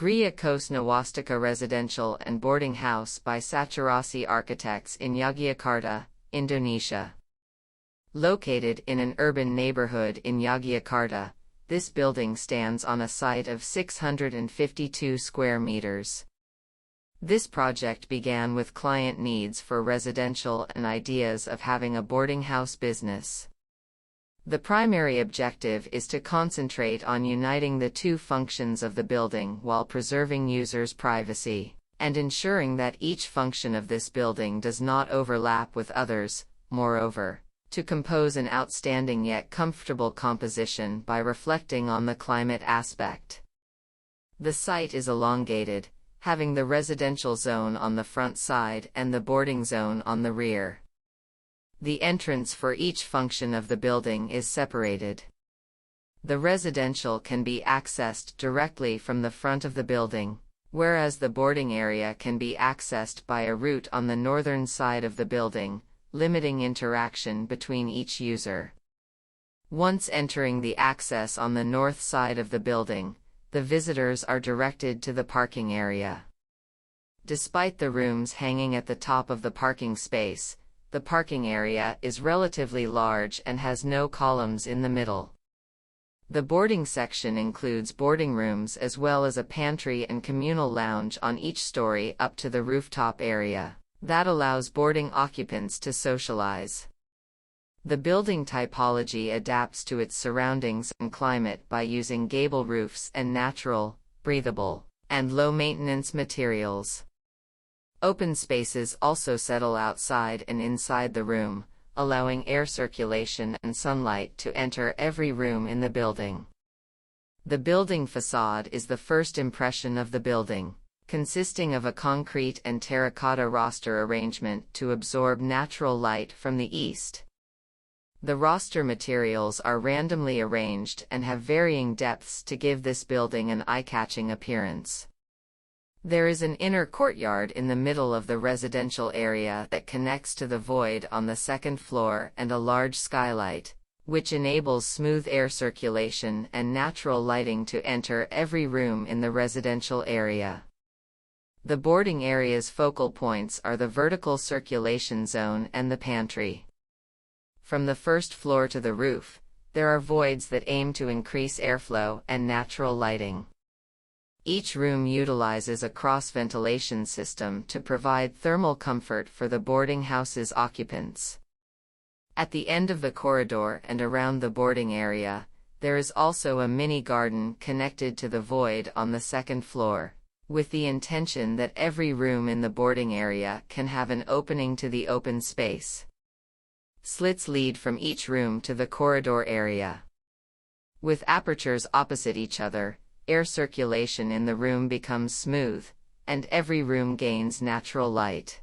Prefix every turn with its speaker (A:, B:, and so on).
A: Griya Kos Nawastika Residential and Boarding House by Saturasi Architects in Yogyakarta, Indonesia. Located in an urban neighborhood in Yogyakarta, this building stands on a site of 652 square meters. This project began with client needs for residential and ideas of having a boarding house business. The primary objective is to concentrate on uniting the two functions of the building while preserving users' privacy, and ensuring that each function of this building does not overlap with others, moreover, to compose an outstanding yet comfortable composition by reflecting on the climate aspect. The site is elongated, having the residential zone on the front side and the boarding zone on the rear. The entrance for each function of the building is separated. The residential can be accessed directly from the front of the building, whereas the boarding area can be accessed by a route on the northern side of the building, limiting interaction between each user. Once entering the access on the north side of the building, the visitors are directed to the parking area. Despite the rooms hanging at the top of the parking space, the parking area is relatively large and has no columns in the middle. The boarding section includes boarding rooms as well as a pantry and communal lounge on each story up to the rooftop area that allows boarding occupants to socialize. The building typology adapts to its surroundings and climate by using gable roofs and natural, breathable, and low-maintenance materials. Open spaces also settle outside and inside the room, allowing air circulation and sunlight to enter every room in the building. The building facade is the first impression of the building, consisting of a concrete and terracotta roster arrangement to absorb natural light from the east. The roster materials are randomly arranged and have varying depths to give this building an eye-catching appearance. There is an inner courtyard in the middle of the residential area that connects to the void on the second floor and a large skylight, which enables smooth air circulation and natural lighting to enter every room in the residential area. The boarding area's focal points are the vertical circulation zone and the pantry. From the first floor to the roof, there are voids that aim to increase airflow and natural lighting. Each room utilizes a cross-ventilation system to provide thermal comfort for the boarding house's occupants. At the end of the corridor and around the boarding area, there is also a mini garden connected to the void on the second floor, with the intention that every room in the boarding area can have an opening to the open space. Slits lead from each room to the corridor area. With apertures opposite each other, air circulation in the room becomes smooth, and every room gains natural light.